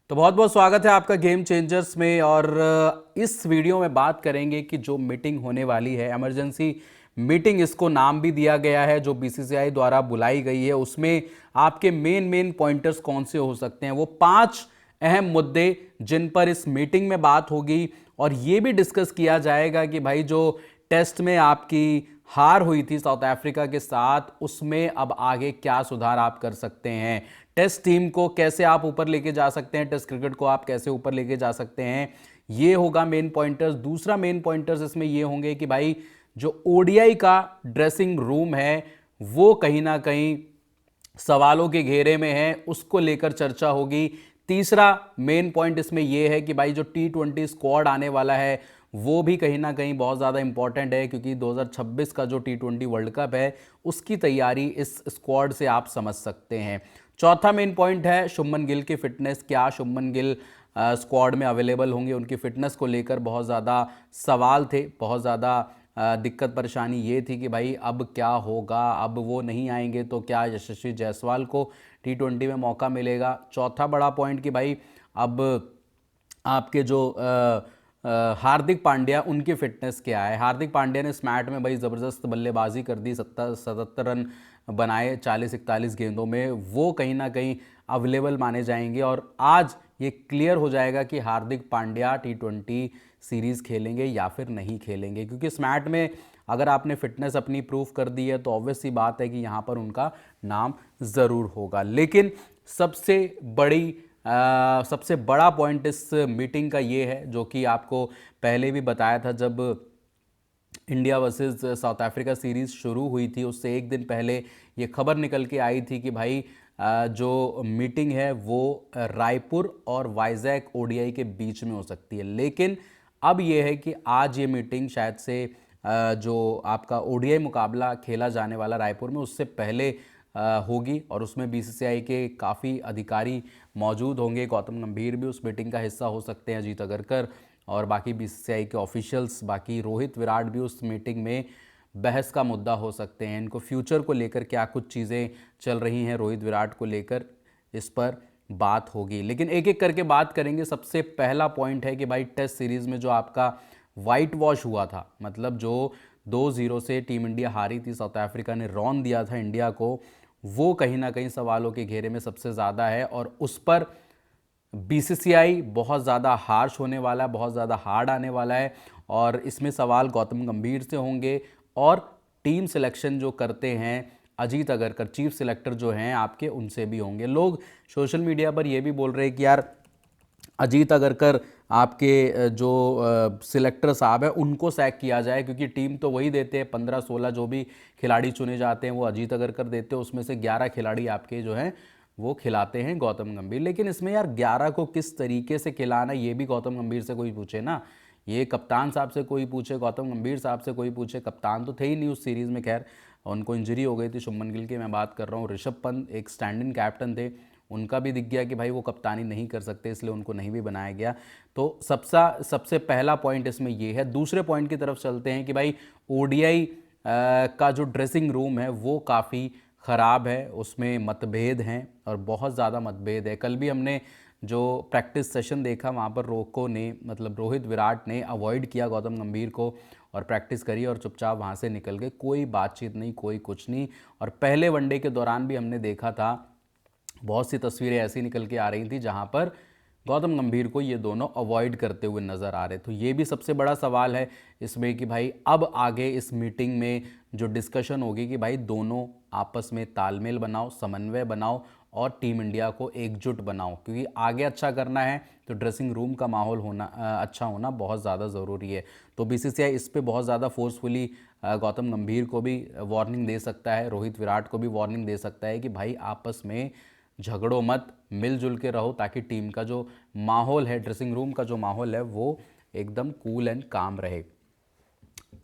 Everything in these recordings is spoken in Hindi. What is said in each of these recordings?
तो बहुत बहुत स्वागत है आपका गेम चेंजर्स में। और इस वीडियो में बात करेंगे कि जो मीटिंग होने वाली है, इमरजेंसी मीटिंग इसको नाम भी दिया गया है, जो बीसीसीआई द्वारा बुलाई गई है, उसमें आपके मेन मेन पॉइंटर्स कौन से हो सकते हैं। वो 5 अहम मुद्दे जिन पर इस मीटिंग में बात होगी और ये भी डिस्कस किया जाएगा कि भाई जो टेस्ट में आपकी हार हुई थी साउथ अफ्रीका के साथ, उसमें अब आगे क्या सुधार आप कर सकते हैं। टेस्ट टीम को कैसे आप ऊपर लेके जा सकते हैं, टेस्ट क्रिकेट को आप कैसे ऊपर लेके जा सकते हैं, ये होगा मेन पॉइंटर्स। दूसरा मेन पॉइंटर्स इसमें ये होंगे कि भाई जो ओडीआई का ड्रेसिंग रूम है वो कहीं ना कहीं सवालों के घेरे में है, उसको लेकर चर्चा होगी। तीसरा मेन पॉइंट इसमें यह है कि भाई जो T20 स्क्वाड आने वाला है वो भी कहीं ना कहीं बहुत ज़्यादा इंपॉर्टेंट है, क्योंकि 2026 का जो T20 वर्ल्ड कप है उसकी तैयारी इस स्क्वाड से आप समझ सकते हैं। चौथा मेन पॉइंट है शुभमन गिल की फिटनेस। क्या शुभमन गिल स्क्वाड में अवेलेबल होंगे? उनकी फिटनेस को लेकर बहुत ज़्यादा सवाल थे, बहुत ज़्यादा दिक्कत परेशानी ये थी कि भाई अब क्या होगा, अब वो नहीं आएंगे तो क्या यशस्वी जायसवाल को T20 में मौका मिलेगा। चौथा बड़ा पॉइंट कि भाई अब आपके जो हार्दिक पांड्या, उनकी फिटनेस क्या है। हार्दिक पांड्या ने इस मैच में भाई ज़बरदस्त बल्लेबाजी कर दी, 77 रन बनाए 40-41 गेंदों में, वो कहीं ना कहीं अवेलेबल माने जाएंगे। और आज ये क्लियर हो जाएगा कि हार्दिक पांड्या T20 सीरीज़ खेलेंगे या फिर नहीं खेलेंगे, क्योंकि इस मैच में अगर आपने फिटनेस अपनी प्रूफ कर दी है तो ऑब्वियस सी बात है कि यहाँ पर उनका नाम ज़रूर होगा। लेकिन सबसे सबसे बड़ा पॉइंट इस मीटिंग का ये है, जो कि आपको पहले भी बताया था जब India versus south Africa series शुरू हुई थी, उससे एक दिन पहले ये खबर निकल के आई थी कि भाई जो मीटिंग है वो रायपुर और वाइजैक ओडीआई के बीच में हो सकती है। लेकिन अब ये है कि आज ये मीटिंग शायद से जो आपका ओडीआई मुकाबला खेला जाने वाला रायपुर में, उससे पहले होगी, और उसमें बीसीसीआई के काफ़ी अधिकारी मौजूद होंगे। गौतम गंभीर भी उस मीटिंग का हिस्सा हो सकते हैं, अजीत अगरकर और बाकी बीसीसीआई के ऑफिशियल्स, बाकी रोहित विराट भी उस मीटिंग में बहस का मुद्दा हो सकते हैं। इनको फ्यूचर को लेकर क्या कुछ चीज़ें चल रही हैं रोहित विराट को लेकर, इस पर बात होगी। लेकिन एक एक करके बात करेंगे। सबसे पहला पॉइंट है कि भाई टेस्ट सीरीज़ में जो आपका वाइट वॉश हुआ था, मतलब जो 2-0 से टीम इंडिया हारी थी, साउथ अफ्रीका ने रौंद दिया था इंडिया को, वो कहीं ना कहीं सवालों के घेरे में सबसे ज़्यादा है। और उस पर बीसीसीआई बहुत ज़्यादा हार्श होने वाला है, बहुत ज़्यादा हार्ड आने वाला है। और इसमें सवाल गौतम गंभीर से होंगे, और टीम सिलेक्शन जो करते हैं अजीत अगरकर, चीफ सिलेक्टर जो हैं आपके, उनसे भी होंगे। लोग सोशल मीडिया पर ये भी बोल रहे हैं कि यार अजीत अगरकर आपके जो सिलेक्टर साहब हैं उनको सैक किया जाए, क्योंकि टीम तो वही देते हैं, 15-16 जो भी खिलाड़ी चुने जाते हैं वो अजीत अगरकर देते हैं, उसमें से 11 खिलाड़ी आपके जो हैं वो खिलाते हैं गौतम गंभीर। लेकिन इसमें यार 11 को किस तरीके से खिलाना, ये भी गौतम गंभीर से कोई पूछे ना, ये कप्तान साहब से कोई पूछे, गौतम गंभीर साहब से कोई पूछे। कप्तान तो थे ही नहीं उस सीरीज़ में, खैर उनको इंजरी हो गई थी, शुभमन गिल की मैं बात कर रहा हूँ। ऋषभ पंत एक स्टैंड इन कैप्टन थे, उनका भी दिख गया कि भाई वो कप्तानी नहीं कर सकते, इसलिए उनको नहीं भी बनाया गया। तो सबसे पहला पॉइंट इसमें ये है। दूसरे पॉइंट की तरफ चलते हैं कि भाई ओडीआई का जो ड्रेसिंग रूम है वो काफ़ी ख़राब है, उसमें मतभेद हैं और बहुत ज़्यादा मतभेद है। कल भी हमने जो प्रैक्टिस सेशन देखा, वहाँ पर रोको ने, मतलब रोहित विराट ने अवॉइड किया गौतम गंभीर को और प्रैक्टिस करी और चुपचाप वहाँ से निकल गए, कोई बातचीत नहीं, कोई कुछ नहीं। और पहले वनडे के दौरान भी हमने देखा था, बहुत सी तस्वीरें ऐसी निकल के आ रही थी जहां पर गौतम गंभीर को ये दोनों अवॉइड करते हुए नजर आ रहे। तो ये भी सबसे बड़ा सवाल है इसमें कि भाई अब आगे इस मीटिंग में जो डिस्कशन होगी कि भाई दोनों आपस में तालमेल बनाओ, समन्वय बनाओ और टीम इंडिया को एकजुट बनाओ, क्योंकि आगे अच्छा करना है तो ड्रेसिंग रूम का माहौल होना अच्छा होना बहुत ज़्यादा ज़रूरी है। तो बीसीसीआई इस पे बहुत ज़्यादा फोर्सफुली गौतम गंभीर को भी वार्निंग दे सकता है, रोहित विराट को भी वार्निंग दे सकता है कि भाई आपस में झगड़ो मत, मिलजुल के रहो, ताकि टीम का जो माहौल है, ड्रेसिंग रूम का जो माहौल है, वो एकदम कूल एंड काम रहे।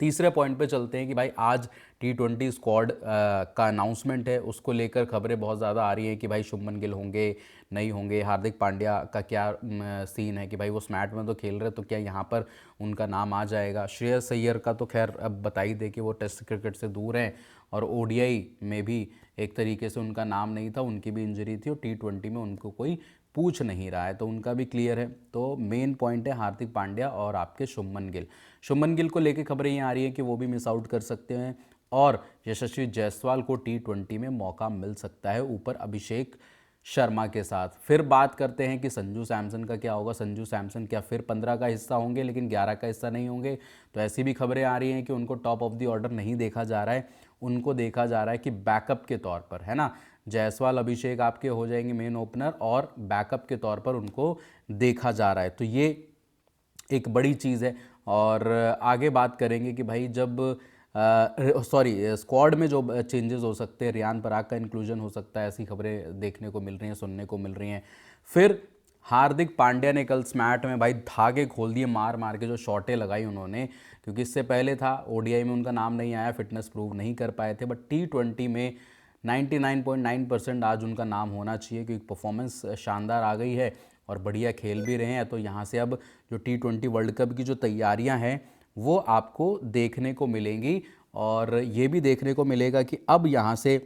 तीसरे पॉइंट पे चलते हैं कि भाई आज T20 स्क्वाड का अनाउंसमेंट है, उसको लेकर खबरें बहुत ज़्यादा आ रही हैं कि भाई शुभमन गिल होंगे, नहीं होंगे, हार्दिक पांड्या का क्या सीन है कि भाई वो स्मैट में तो खेल रहे, तो क्या यहाँ पर उनका नाम आ जाएगा। श्रेयस अय्यर का तो खैर अब बता ही दे कि वो टेस्ट क्रिकेट से दूर हैं, और ओडीआई में भी एक तरीके से उनका नाम नहीं था, उनकी भी इंजरी थी, और T20 में उनको कोई पूछ नहीं रहा है, तो उनका भी क्लियर है। तो मेन पॉइंट है हार्दिक पांड्या और आपके शुभमन गिल। शुभमन गिल को लेके खबरें ये आ रही हैं कि वो भी मिस आउट कर सकते हैं और यशस्वी जायसवाल को T20 में मौका मिल सकता है ऊपर अभिषेक शर्मा के साथ। फिर बात करते हैं कि संजू सैमसन का क्या होगा। संजू सैमसन क्या फिर 15 का हिस्सा होंगे लेकिन 11 का हिस्सा नहीं होंगे? तो ऐसी भी खबरें आ रही हैं कि उनको टॉप ऑफ द ऑर्डर नहीं देखा जा रहा है, उनको देखा जा रहा है कि बैकअप के तौर पर, है ना। जायसवाल अभिषेक आपके हो जाएंगे मेन ओपनर और बैकअप के तौर पर उनको देखा जा रहा है। तो ये एक बड़ी चीज़ है। और आगे बात करेंगे कि भाई जब स्क्वाड में जो चेंजेस हो सकते हैं, रियान पराग का इंक्लूजन हो सकता है, ऐसी खबरें देखने को मिल रही हैं, सुनने को मिल रही हैं। फिर हार्दिक पांड्या ने कल स्मैट में भाई धागे खोल दिए, मार मार के जो शॉटें लगाई उन्होंने, क्योंकि इससे पहले था ओडीआई में उनका नाम नहीं आया, फिटनेस प्रूव नहीं कर पाए थे, बट T20 में 99.9% आज उनका नाम होना चाहिए क्योंकि परफॉर्मेंस शानदार आ गई है और बढ़िया खेल भी रहे हैं। तो यहाँ से अब जो T20 वर्ल्ड कप की जो तैयारियां हैं वो आपको देखने को मिलेंगी और ये भी देखने को मिलेगा कि अब यहाँ से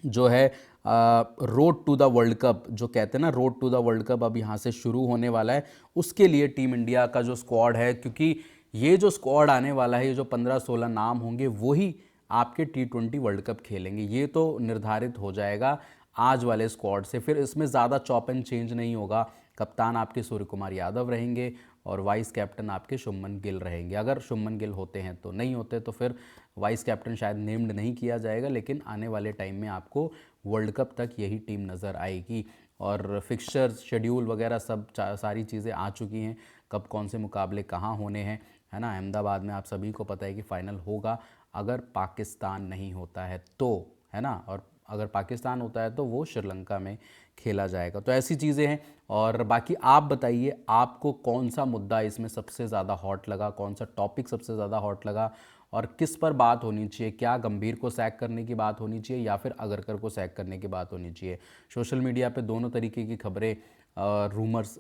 जो है road to the world cup, जो कहते हैं ना road to the world cup, अब यहाँ से शुरू होने वाला है। उसके लिए टीम इंडिया का जो स्क्वाड है, क्योंकि ये जो स्क्वाड आने वाला है, ये जो 15-16 नाम होंगे वही आपके T20 वर्ल्ड कप खेलेंगे, ये तो निर्धारित हो जाएगा आज वाले स्क्वाड से। फिर इसमें ज़्यादा चॉप एंड चेंज नहीं होगा। कप्तान आपके सूर्य कुमार यादव रहेंगे और वाइस कैप्टन आपके शुभमन गिल रहेंगे। अगर शुभमन गिल होते हैं तो, नहीं होते तो फिर वाइस कैप्टन शायद नेम्ड नहीं किया जाएगा, लेकिन आने वाले टाइम में आपको वर्ल्ड कप तक यही टीम नज़र आएगी। और फिक्सचर शेड्यूल वगैरह सब सारी चीज़ें आ चुकी हैं, कब कौन से मुकाबले कहाँ होने हैं, है ना। अहमदाबाद में आप सभी को पता है कि फ़ाइनल होगा अगर पाकिस्तान नहीं होता है तो, है ना, और अगर पाकिस्तान होता है तो वो श्रीलंका में खेला जाएगा। तो ऐसी चीज़ें हैं। और बाकी आप बताइए आपको कौन सा मुद्दा इसमें सबसे ज़्यादा हॉट लगा, कौन सा टॉपिक सबसे ज़्यादा हॉट लगा और किस पर बात होनी चाहिए? क्या गंभीर को सैक करने की बात होनी चाहिए या फिर अगरकर को सैक करने की बात होनी चाहिए? सोशल मीडिया पे दोनों तरीके की खबरें, रूमर्स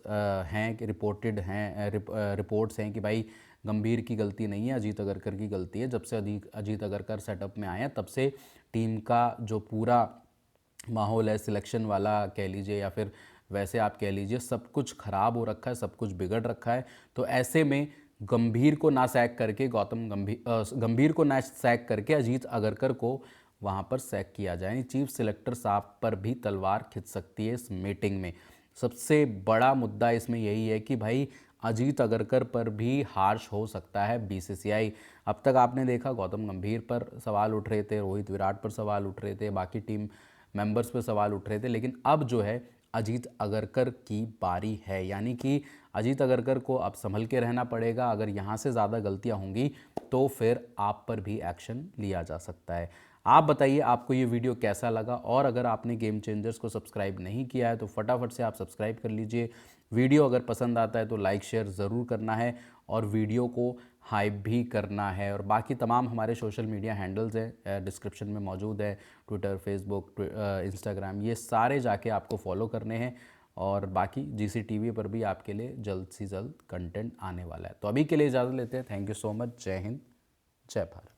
हैं कि रिपोर्टेड हैं, रिपोर्ट्स हैं कि भाई गंभीर की गलती नहीं है, अजीत अगरकर की गलती है। जब से अजीत अगरकर सेटअप में आए हैं तब से टीम का जो पूरा माहौल है सिलेक्शन वाला कह लीजिए या फिर वैसे आप कह लीजिए, सब कुछ ख़राब हो रखा है, सब कुछ बिगड़ रखा है। तो ऐसे में गंभीर को ना सैक करके गंभीर को ना सैक करके अजीत अगरकर को वहाँ पर सैक किया जाए। यानी चीफ सिलेक्टर साहब पर भी तलवार खिंच सकती है इस मीटिंग में। सबसे बड़ा मुद्दा इसमें यही है कि भाई अजीत अगरकर पर भी हार्श हो सकता है BCCI। अब तक आपने देखा गौतम गंभीर पर सवाल उठ रहे थे, रोहित विराट पर सवाल उठ रहे थे, बाकी टीम मेंबर्स पर सवाल उठ रहे थे, लेकिन अब जो है अजीत अगरकर की बारी है। यानी कि अजीत अगरकर को अब संभल के रहना पड़ेगा। अगर यहाँ से ज़्यादा गलतियाँ होंगी तो फिर आप पर भी एक्शन लिया जा सकता है। आप बताइए आपको ये वीडियो कैसा लगा, और अगर आपने गेम चेंजर्स को सब्सक्राइब नहीं किया है तो फटाफट से आप सब्सक्राइब कर लीजिए। वीडियो अगर पसंद आता है तो लाइक शेयर ज़रूर करना है और वीडियो को हाइप भी करना है। और बाकी तमाम हमारे सोशल मीडिया हैंडल्स हैं, डिस्क्रिप्शन में मौजूद है, ट्विटर, फेसबुक, इंस्टाग्राम, ये सारे जाके आपको फॉलो करने हैं। और बाकी GCTV पर भी आपके लिए जल्द से जल्द कंटेंट आने वाला है। तो अभी के लिए इजाज़त लेते हैं। Thank you so much. जय हिंद, जय भारत।